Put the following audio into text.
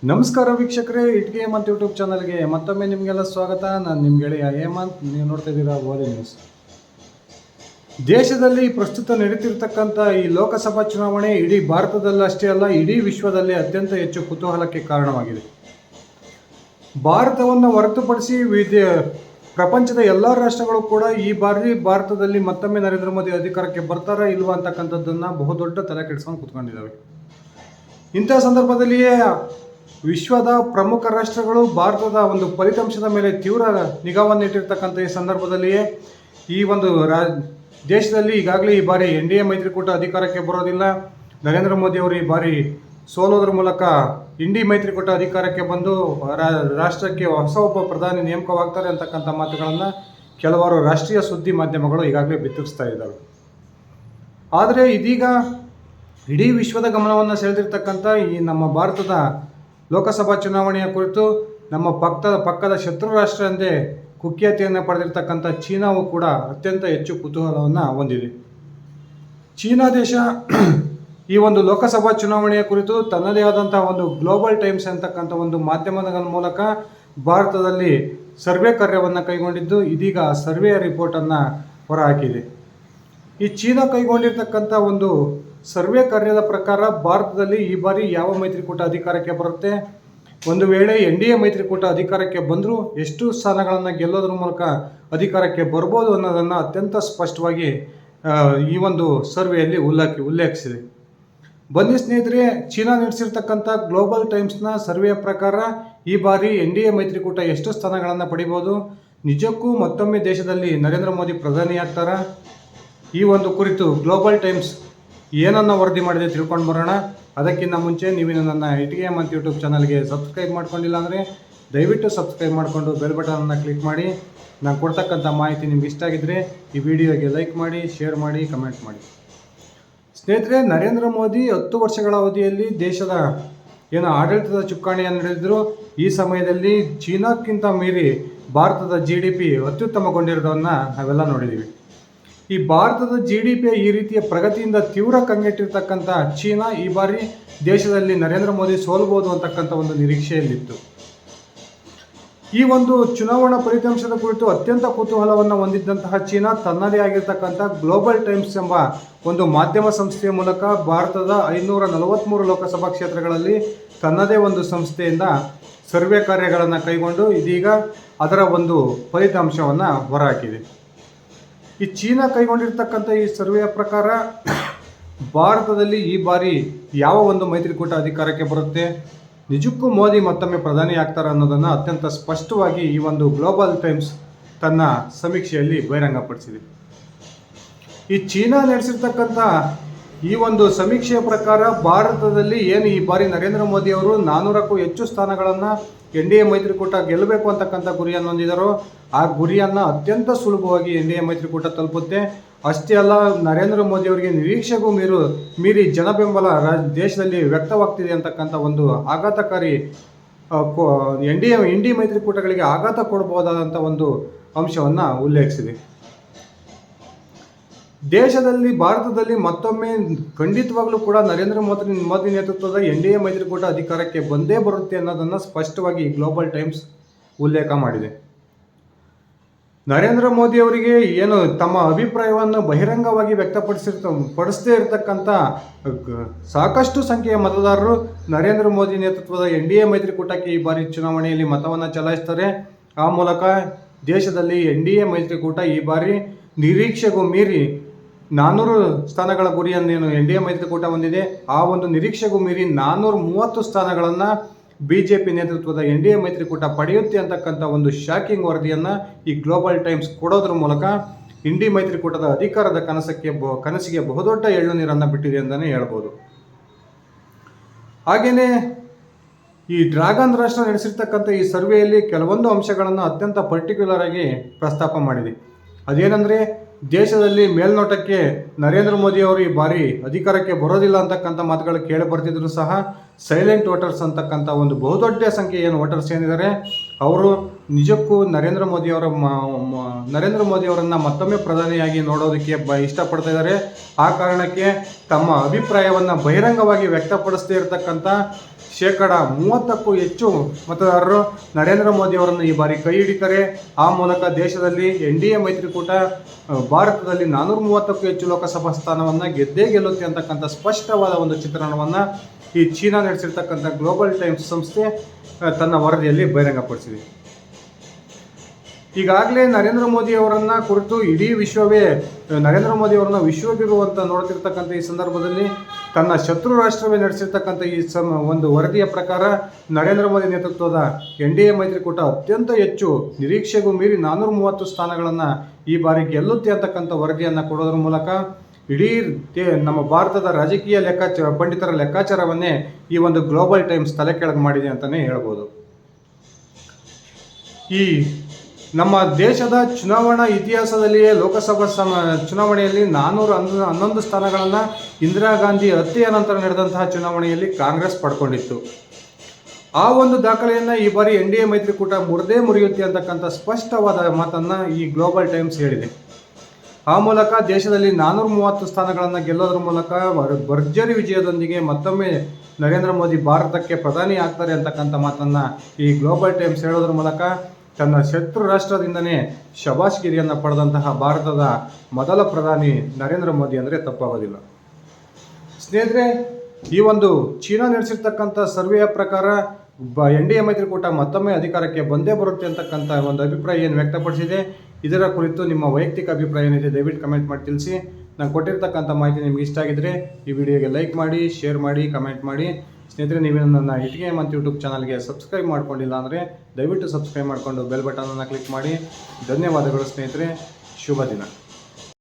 ನಮಸ್ಕಾರ ವೀಕ್ಷಕರೇ, ಇಟ್ಗೆ ಹೇಮಂತ್ ಯೂಟ್ಯೂಬ್ ಚಾನಲ್ಗೆ ಮತ್ತೊಮ್ಮೆ ನಿಮಗೆಲ್ಲ ಸ್ವಾಗತ. ನಾನು ನಿಮ್ಮ ಗೆಳೆಯ ಹೇಮಂತ್. ನೀವು ನೋಡ್ತಾ ಇದ್ದೀರಾ ಓದಿ ನ್ಯೂಸ್. ದೇಶದಲ್ಲಿ ಪ್ರಸ್ತುತ ನಡೀತಿರ್ತಕ್ಕಂಥ ಈ ಲೋಕಸಭಾ ಚುನಾವಣೆ ಇಡೀ ಭಾರತದಲ್ಲಷ್ಟೇ ಅಲ್ಲ, ಇಡೀ ವಿಶ್ವದಲ್ಲಿ ಅತ್ಯಂತ ಹೆಚ್ಚು ಕುತೂಹಲಕ್ಕೆ ಕಾರಣವಾಗಿದೆ. ಭಾರತವನ್ನು ಹೊರತುಪಡಿಸಿ ಪ್ರಪಂಚದ ಎಲ್ಲ ರಾಷ್ಟ್ರಗಳು ಕೂಡ ಈ ಬಾರಿ ಭಾರತದಲ್ಲಿ ಮತ್ತೊಮ್ಮೆ ನರೇಂದ್ರ ಮೋದಿ ಅಧಿಕಾರಕ್ಕೆ ಬರ್ತಾರಾ ಇಲ್ವಾ ಅಂತಕ್ಕಂಥದ್ದನ್ನು ಬಹುದೊಡ್ಡ ತಲೆ ಕೆಡಿಸ್ಕೊಂಡು ಕೂತ್ಕೊಂಡಿದ್ದಾವೆ. ಇಂಥ ಸಂದರ್ಭದಲ್ಲಿಯೇ ವಿಶ್ವದ ಪ್ರಮುಖ ರಾಷ್ಟ್ರಗಳು ಭಾರತದ ಒಂದು ಫಲಿತಾಂಶದ ಮೇಲೆ ತೀವ್ರ ನಿಗಾವನ್ನು ಇಟ್ಟಿರ್ತಕ್ಕಂಥ ಈ ಸಂದರ್ಭದಲ್ಲಿಯೇ ಈ ಒಂದು ದೇಶದಲ್ಲಿ ಈಗಾಗಲೇ ಈ ಬಾರಿ NDA ಮೈತ್ರಿಕೂಟ ಅಧಿಕಾರಕ್ಕೆ ಬರೋದಿಲ್ಲ, ನರೇಂದ್ರ ಮೋದಿ ಅವರು ಈ ಬಾರಿ ಸೋಲೋದ್ರ ಮೂಲಕ ಇಂಡಿ ಮೈತ್ರಿಕೂಟ ಅಧಿಕಾರಕ್ಕೆ ಬಂದು ರಾಷ್ಟ್ರಕ್ಕೆ ಹೊಸ ಒಬ್ಬ ಪ್ರಧಾನಿ ನೇಮಕವಾಗ್ತಾರೆ ಅಂತಕ್ಕಂಥ ಮಾತುಗಳನ್ನು ಕೆಲವಾರು ರಾಷ್ಟ್ರೀಯ ಸುದ್ದಿ ಮಾಧ್ಯಮಗಳು ಈಗಾಗಲೇ ಬಿತ್ತರಿಸ್ತಾ ಇದ್ದಾವೆ. ಆದರೆ ಇದೀಗ ಇಡೀ ವಿಶ್ವದ ಗಮನವನ್ನು ಸೆಳೆದಿರ್ತಕ್ಕಂಥ ಈ ನಮ್ಮ ಭಾರತದ ಲೋಕಸಭಾ ಚುನಾವಣೆಯ ಕುರಿತು ನಮ್ಮ ಪಕ್ಕದ ಶತ್ರು ರಾಷ್ಟ್ರ ಎಂದೇ ಕುಖ್ಯಾತಿಯನ್ನು ಪಡೆದಿರ್ತಕ್ಕಂಥ ಚೀನಾವು ಕೂಡ ಅತ್ಯಂತ ಹೆಚ್ಚು ಕುತೂಹಲವನ್ನು ಹೊಂದಿದೆ. ಚೀನಾ ದೇಶ ಈ ಒಂದು ಲೋಕಸಭಾ ಚುನಾವಣೆಯ ಕುರಿತು ತನ್ನದೇ ಆದಂತಹ ಒಂದು ಗ್ಲೋಬಲ್ ಟೈಮ್ಸ್ ಅಂತಕ್ಕಂಥ ಒಂದು ಮಾಧ್ಯಮದ ಮೂಲಕ ಭಾರತದಲ್ಲಿ ಸರ್ವೆ ಕಾರ್ಯವನ್ನು ಕೈಗೊಂಡಿದ್ದು, ಇದೀಗ ಸರ್ವೆಯ ರಿಪೋರ್ಟನ್ನು ಹೊರಹಾಕಿದೆ. ಈ ಚೀನಾ ಕೈಗೊಂಡಿರ್ತಕ್ಕಂಥ ಒಂದು ಸರ್ವೆ ಕಾರ್ಯದ ಪ್ರಕಾರ ಭಾರತದಲ್ಲಿ ಈ ಬಾರಿ ಯಾವ ಮೈತ್ರಿಕೂಟ ಅಧಿಕಾರಕ್ಕೆ ಬರುತ್ತೆ, ಒಂದು ವೇಳೆ NDA ಮೈತ್ರಿಕೂಟ ಅಧಿಕಾರಕ್ಕೆ ಬಂದರೂ ಎಷ್ಟು ಸ್ಥಾನಗಳನ್ನು ಗೆಲ್ಲೋದ್ರ ಮೂಲಕ ಅಧಿಕಾರಕ್ಕೆ ಬರ್ಬೋದು ಅನ್ನೋದನ್ನು ಅತ್ಯಂತ ಸ್ಪಷ್ಟವಾಗಿ ಈ ಒಂದು ಸರ್ವೆಯಲ್ಲಿ ಉಲ್ಲೇಖಿಸಿದೆ. ಬನ್ನಿ ಸ್ನೇಹಿತರೆ, ಚೀನಾ ನಡೆಸಿರ್ತಕ್ಕಂಥ ಗ್ಲೋಬಲ್ ಟೈಮ್ಸ್ನ ಸರ್ವೆಯ ಪ್ರಕಾರ ಈ ಬಾರಿ NDA ಮೈತ್ರಿಕೂಟ ಎಷ್ಟು ಸ್ಥಾನಗಳನ್ನು ಪಡಿಬೋದು, ನಿಜಕ್ಕೂ ಮತ್ತೊಮ್ಮೆ ದೇಶದಲ್ಲಿ ನರೇಂದ್ರ ಮೋದಿ ಪ್ರಧಾನಿ ಆಗ್ತಾರಾ, ಈ ಒಂದು ಕುರಿತು ಗ್ಲೋಬಲ್ ಟೈಮ್ಸ್ ಏನನ್ನು ವರದಿ ಮಾಡಿದೆ ತಿಳ್ಕೊಂಡು ಬರೋಣ. ಅದಕ್ಕಿಂತ ಮುಂಚೆ ನೀವು ನನ್ನ ಇಟ್ಗೆ ಹೇಮಂತ್ ಯೂಟ್ಯೂಬ್ ಚಾನಲ್ಗೆ ಸಬ್ಸ್ಕ್ರೈಬ್ ಮಾಡ್ಕೊಂಡಿಲ್ಲ ಅಂದರೆ ದಯವಿಟ್ಟು ಸಬ್ಸ್ಕ್ರೈಬ್ ಮಾಡಿಕೊಂಡು ಬೆಲ್ ಬಟನನ್ನು ಕ್ಲಿಕ್ ಮಾಡಿ. ನಾನು ಕೊಡ್ತಕ್ಕಂಥ ಮಾಹಿತಿ ನಿಮ್ಗೆ ಇಷ್ಟ ಆಗಿದ್ದರೆ ಈ ವಿಡಿಯೋಗೆ ಲೈಕ್ ಮಾಡಿ, ಶೇರ್ ಮಾಡಿ, ಕಮೆಂಟ್ ಮಾಡಿ. ಸ್ನೇಹಿತರೆ, ನರೇಂದ್ರ ಮೋದಿ 10 ವರ್ಷಗಳ ಅವಧಿಯಲ್ಲಿ ದೇಶದ ಆಡಳಿತದ ಚುಕ್ಕಾಣಿಯನ್ನು ನಡೆದಿದ್ರು. ಈ ಸಮಯದಲ್ಲಿ ಚೀನಾಕ್ಕಿಂತ ಮೀರಿ ಭಾರತದ GDP ಅತ್ಯುತ್ತಮಗೊಂಡಿರೋದನ್ನು ನಾವೆಲ್ಲ ನೋಡಿದ್ದೀವಿ. ಈ ಭಾರತದ GDP ಈ ರೀತಿಯ ಪ್ರಗತಿಯಿಂದ ತೀವ್ರ ಕಂಗೆಟ್ಟಿರ್ತಕ್ಕಂಥ ಚೀನಾ ಈ ಬಾರಿ ದೇಶದಲ್ಲಿ ನರೇಂದ್ರ ಮೋದಿ ಸೋಲ್ಬೋದು ಅಂತಕ್ಕಂಥ ಒಂದು ನಿರೀಕ್ಷೆಯಲ್ಲಿತ್ತು. ಈ ಒಂದು ಚುನಾವಣಾ ಫಲಿತಾಂಶದ ಕುರಿತು ಅತ್ಯಂತ ಕುತೂಹಲವನ್ನು ಹೊಂದಿದ್ದಂತಹ ಚೀನಾ ತನ್ನದೇ ಆಗಿರ್ತಕ್ಕಂಥ ಗ್ಲೋಬಲ್ ಟೈಮ್ಸ್ ಎಂಬ ಒಂದು ಮಾಧ್ಯಮ ಸಂಸ್ಥೆಯ ಮೂಲಕ ಭಾರತದ 543 ಲೋಕಸಭಾ ಕ್ಷೇತ್ರಗಳಲ್ಲಿ ತನ್ನದೇ ಒಂದು ಸಂಸ್ಥೆಯಿಂದ ಸರ್ವೆ ಕಾರ್ಯಗಳನ್ನು ಕೈಗೊಂಡು ಇದೀಗ ಅದರ ಒಂದು ಫಲಿತಾಂಶವನ್ನು ಹೊರಹಾಕಿದೆ. ಈ ಚೀನಾ ಕೈಗೊಂಡಿರ್ತಕ್ಕಂಥ ಈ ಸರ್ವೆಯ ಪ್ರಕಾರ ಭಾರತದಲ್ಲಿ ಈ ಬಾರಿ ಯಾವ ಒಂದು ಮೈತ್ರಿಕೂಟ ಅಧಿಕಾರಕ್ಕೆ ಬರುತ್ತೆ, ನಿಜಕ್ಕೂ ಮೋದಿ ಮತ್ತೊಮ್ಮೆ ಪ್ರಧಾನಿ ಆಗ್ತಾರೆ ಅನ್ನೋದನ್ನು ಅತ್ಯಂತ ಸ್ಪಷ್ಟವಾಗಿ ಈ ಒಂದು ಗ್ಲೋಬಲ್ ಟೈಮ್ಸ್ ತನ್ನ ಸಮೀಕ್ಷೆಯಲ್ಲಿ ಬಹಿರಂಗಪಡಿಸಿದೆ. ಈ ಚೀನಾ ನಡೆಸಿರ್ತಕ್ಕಂಥ ಈ ಒಂದು ಸಮೀಕ್ಷೆಯ ಪ್ರಕಾರ ಭಾರತದಲ್ಲಿ ಈ ಬಾರಿ ನರೇಂದ್ರ ಮೋದಿ ಅವರು 400ಕ್ಕೂ ಹೆಚ್ಚು ಸ್ಥಾನಗಳನ್ನು NDA ಮೈತ್ರಿಕೂಟ ಗೆಲ್ಲಬೇಕು ಅಂತಕ್ಕಂಥ ಗುರಿಯನ್ನು ಹೊಂದಿದ್ದಾರೋ ಆ ಗುರಿಯನ್ನು ಅತ್ಯಂತ ಸುಲಭವಾಗಿ NDA ಮೈತ್ರಿಕೂಟ ತಲುಪುತ್ತೆ. ಅಷ್ಟೇ ಅಲ್ಲ, ನರೇಂದ್ರ ಮೋದಿ ಅವರಿಗೆ ನಿರೀಕ್ಷೆಗೂ ಮೀರಿ ಜನಬೆಂಬಲ ದೇಶದಲ್ಲಿ ವ್ಯಕ್ತವಾಗ್ತಿದೆ ಅಂತಕ್ಕಂಥ ಒಂದು ಆಘಾತಕಾರಿ NDA ಮೈತ್ರಿಕೂಟಗಳಿಗೆ ಆಘಾತ ಕೊಡಬಹುದಾದಂಥ ಒಂದು ಅಂಶವನ್ನು ಉಲ್ಲೇಖಿಸಿದೆ. ಭಾರತದಲ್ಲಿ ಮತ್ತೊಮ್ಮೆ ಖಂಡಿತವಾಗ್ಲೂ ಕೂಡ ನರೇಂದ್ರ ಮೋದಿ ನೇತೃತ್ವದ NDA ಮೈತ್ರಿಕೂಟ ಅಧಿಕಾರಕ್ಕೆ ಬಂದೇ ಬರುತ್ತೆ ಅನ್ನೋದನ್ನು ಸ್ಪಷ್ಟವಾಗಿ ಗ್ಲೋಬಲ್ ಟೈಮ್ಸ್ ಉಲ್ಲೇಖ ಮಾಡಿದೆ. ನರೇಂದ್ರ ಮೋದಿ ಅವರಿಗೆ ತಮ್ಮ ಅಭಿಪ್ರಾಯವನ್ನು ಬಹಿರಂಗವಾಗಿ ಪಡಿಸದೇ ಇರತಕ್ಕಂಥ ಸಾಕಷ್ಟು ಸಂಖ್ಯೆಯ ಮತದಾರರು ನರೇಂದ್ರ ಮೋದಿ ನೇತೃತ್ವದ NDA ಮೈತ್ರಿಕೂಟಕ್ಕೆ ಈ ಬಾರಿ ಚುನಾವಣೆಯಲ್ಲಿ ಮತವನ್ನು ಚಲಾಯಿಸ್ತಾರೆ. ಆ ಮೂಲಕ ದೇಶದಲ್ಲಿ NDA ಮೈತ್ರಿಕೂಟ ಈ ಬಾರಿ ನಿರೀಕ್ಷೆಗೂ ಮೀರಿ 400 ಸ್ಥಾನಗಳ ಗುರಿಯನ್ನೇನು NDA ಮೈತ್ರಿಕೂಟ ಹೊಂದಿದೆ, ಆ ಒಂದು ನಿರೀಕ್ಷೆಗೂ ಮೀರಿ 430 ಸ್ಥಾನಗಳನ್ನು BJP ನೇತೃತ್ವದ NDA ಮೈತ್ರಿಕೂಟ ಪಡೆಯುತ್ತೆ ಅಂತಕ್ಕಂಥ ಒಂದು ಶಾಕಿಂಗ್ ವರದಿಯನ್ನು ಈ ಗ್ಲೋಬಲ್ ಟೈಮ್ಸ್ ಕೊಡೋದ್ರ ಮೂಲಕ NDA ಮೈತ್ರಿಕೂಟದ ಅಧಿಕಾರದ ಕನಸಿಗೆ ಬಹುದೊಡ್ಡ ಎಳ್ಳು ನೀರನ್ನು ಬಿಟ್ಟಿದೆ ಅಂತಲೇ ಹೇಳ್ಬೋದು. ಹಾಗೆಯೇ ಈ ಡ್ರ್ಯಾಗನ್ ರಾಷ್ಟ್ರ ನಡೆಸಿರ್ತಕ್ಕಂಥ ಈ ಸರ್ವೆಯಲ್ಲಿ ಕೆಲವೊಂದು ಅಂಶಗಳನ್ನು ಅತ್ಯಂತ ಪರ್ಟಿಕ್ಯುಲರ್ ಆಗಿ ಪ್ರಸ್ತಾಪ ಮಾಡಿದೆ. ಅದೇನೆಂದರೆ, ದೇಶದಲ್ಲಿ ಮೇಲ್ನೋಟಕ್ಕೆ ನರೇಂದ್ರ ಮೋದಿ ಅವರು ಈ ಬಾರಿ ಅಧಿಕಾರಕ್ಕೆ ಬರೋದಿಲ್ಲ ಅಂತಕ್ಕಂಥ ಮಾತುಗಳು ಕೇಳಿ ಬರ್ತಿದ್ರು ಸಹ ಸೈಲೆಂಟ್ ವೋಟರ್ಸ್ ಅಂತಕ್ಕಂಥ ಒಂದು ಬಹುದೊಡ್ಡ ಸಂಖ್ಯೆ ವೋಟರ್ಸ್ ಏನಿದ್ದಾರೆ ಅವರು ನಿಜಕ್ಕೂ ನರೇಂದ್ರ ಮೋದಿ ಅವರನ್ನು ಮತ್ತೊಮ್ಮೆ ಪ್ರಧಾನಿಯಾಗಿ ನೋಡೋದಕ್ಕೆ ಇಷ್ಟಪಡ್ತಾ ಇದ್ದಾರೆ. ಆ ಕಾರಣಕ್ಕೆ ತಮ್ಮ ಅಭಿಪ್ರಾಯವನ್ನು ಬಹಿರಂಗವಾಗಿ ವ್ಯಕ್ತಪಡಿಸದೇ ಇರತಕ್ಕಂಥ 30%ಕ್ಕೂ ಹೆಚ್ಚು ಮತದಾರರು ನರೇಂದ್ರ ಮೋದಿ ಅವರನ್ನು ಈ ಬಾರಿ ಕೈ ಹಿಡಿತಾರೆ. ಆ ಮೂಲಕ ದೇಶದಲ್ಲಿ NDA ಮೈತ್ರಿಕೂಟ ಭಾರತದಲ್ಲಿ 430ಕ್ಕೂ ಹೆಚ್ಚು ಲೋಕಸಭಾ ಸ್ಥಾನವನ್ನು ಗೆದ್ದೇ ಗೆಲ್ಲುತ್ತೆ ಅಂತಕ್ಕಂಥ ಸ್ಪಷ್ಟವಾದ ಒಂದು ಚಿತ್ರಣವನ್ನು ಈ ಚೀನಾ ನಡೆಸಿರ್ತಕ್ಕಂಥ ಗ್ಲೋಬಲ್ ಟೈಮ್ಸ್ ಸಂಸ್ಥೆ ತನ್ನ ವರದಿಯಲ್ಲಿ ಬಹಿರಂಗಪಡಿಸಿದೆ. ಈಗಾಗಲೇ ನರೇಂದ್ರ ಮೋದಿ ಅವರನ್ನು ಕುರಿತು ಇಡೀ ವಿಶ್ವವೇ ನರೇಂದ್ರ ಮೋದಿ ಅವರನ್ನು ವಿಶ್ವಗುರು ಅಂತ ನೋಡ್ತಿರ್ತಕ್ಕಂಥ ಈ ಸಂದರ್ಭದಲ್ಲಿ ತನ್ನ ಶತ್ರು ರಾಷ್ಟ್ರವೇ ನಡೆಸಿರ್ತಕ್ಕಂಥ ಈ ಒಂದು ವರದಿಯ ಪ್ರಕಾರ ನರೇಂದ್ರ ಮೋದಿ ನೇತೃತ್ವದ NDA ಮೈತ್ರಿಕೂಟ ಅತ್ಯಂತ ಹೆಚ್ಚು ನಿರೀಕ್ಷೆಗೂ ಮೀರಿ 430 ಸ್ಥಾನಗಳನ್ನು ಈ ಬಾರಿ ಗೆಲ್ಲುತ್ತೆ ಅಂತಕ್ಕಂಥ ವರದಿಯನ್ನು ಕೊಡೋದ್ರ ಮೂಲಕ ಇಡೀ ನಮ್ಮ ಭಾರತದ ರಾಜಕೀಯ ಪಂಡಿತರ ಲೆಕ್ಕಾಚಾರವನ್ನೇ ಈ ಒಂದು ಗ್ಲೋಬಲ್ ಟೈಮ್ಸ್ ತಲೆ ಕೆಳಗೆ ಮಾಡಿದೆ ಅಂತಲೇ ಹೇಳ್ಬೋದು. ಈ ನಮ್ಮ ದೇಶದ ಚುನಾವಣಾ ಇತಿಹಾಸದಲ್ಲಿಯೇ ಲೋಕಸಭಾ ಚುನಾವಣೆಯಲ್ಲಿ 411 ಸ್ಥಾನಗಳನ್ನು ಇಂದಿರಾ ಗಾಂಧಿ ಹತ್ಯೆಯ ನಂತರ ನಡೆದಂತಹ ಚುನಾವಣೆಯಲ್ಲಿ ಕಾಂಗ್ರೆಸ್ ಪಡ್ಕೊಂಡಿತ್ತು. ಆ ಒಂದು ದಾಖಲೆಯನ್ನು ಈ ಬಾರಿ NDA ಮೈತ್ರಿಕೂಟ ಮುರಿಯುತ್ತೆ ಅಂತಕ್ಕಂಥ ಸ್ಪಷ್ಟವಾದ ಮಾತನ್ನು ಈ ಗ್ಲೋಬಲ್ ಟೈಮ್ಸ್ ಹೇಳಿದೆ. ಆ ಮೂಲಕ ದೇಶದಲ್ಲಿ 430 ಸ್ಥಾನಗಳನ್ನು ಗೆಲ್ಲೋದ್ರ ಮೂಲಕ ಭರ್ಜರಿ ವಿಜಯದೊಂದಿಗೆ ಮತ್ತೊಮ್ಮೆ ನರೇಂದ್ರ ಮೋದಿ ಭಾರತಕ್ಕೆ ಪ್ರಧಾನಿ ಆಗ್ತಾರೆ ಅಂತಕ್ಕಂಥ ಮಾತನ್ನು ಈ ಗ್ಲೋಬಲ್ ಟೈಮ್ಸ್ ಹೇಳೋದ್ರ ಮೂಲಕ ತನ್ನ ಶತ್ರು ರಾಷ್ಟ್ರದಿಂದನೇ ಶಬಾಷ್ಗಿರಿಯನ್ನು ಪಡೆದಂತಹ ಭಾರತದ ಮೊದಲ ಪ್ರಧಾನಿ ನರೇಂದ್ರ ಮೋದಿ ಅಂದರೆ ತಪ್ಪಾಗೋದಿಲ್ಲ. ಸ್ನೇಹಿತರೆ, ಈ ಒಂದು ಚೀನಾ ನಡೆಸಿರ್ತಕ್ಕಂಥ ಸರ್ವೆಯ ಪ್ರಕಾರ NDA ಮೈತ್ರಿಕೂಟ ಮತ್ತೊಮ್ಮೆ ಅಧಿಕಾರಕ್ಕೆ ಬಂದೇ ಬರುತ್ತೆ ಅಂತಕ್ಕಂಥ ಒಂದು ಅಭಿಪ್ರಾಯ ಏನು ವ್ಯಕ್ತಪಡಿಸಿದೆ. ಇದರ ಕುರಿತು ನಿಮ್ಮ ವೈಯಕ್ತಿಕ ಅಭಿಪ್ರಾಯ ಏನಿದೆ ದಯವಿಟ್ಟು ಕಮೆಂಟ್ ಮಾಡಿ ತಿಳಿಸಿ. ನಾನು ಕೊಟ್ಟಿರ್ತಕ್ಕಂಥ ಮಾಹಿತಿ ನಿಮ್ಗೆ ಇಷ್ಟ ಆಗಿದ್ರೆ ಈ ವಿಡಿಯೋಗೆ ಲೈಕ್ ಮಾಡಿ, ಶೇರ್ ಮಾಡಿ, ಕಮೆಂಟ್ ಮಾಡಿ. ಸ್ನೇಹಿತರೆ, ನೀವು ನನ್ನ ಇಟಿಗೆ ಮಂತ್ ಯೂಟ್ಯೂಬ್ ಚಾನಲ್ಗೆ ಸಬ್ಸ್ಕ್ರೈಬ್ ಮಾಡ್ಕೊಂಡಿಲ್ಲ ಅಂದರೆ ದಯವಿಟ್ಟು ಸಬ್ಸ್ಕ್ರೈಬ್ ಮಾಡಿಕೊಂಡು ಬೆಲ್ ಬಟನನ್ನು ಕ್ಲಿಕ್ ಮಾಡಿ. ಧನ್ಯವಾದಗಳು ಸ್ನೇಹಿತರೆ, ಶುಭ ದಿನ.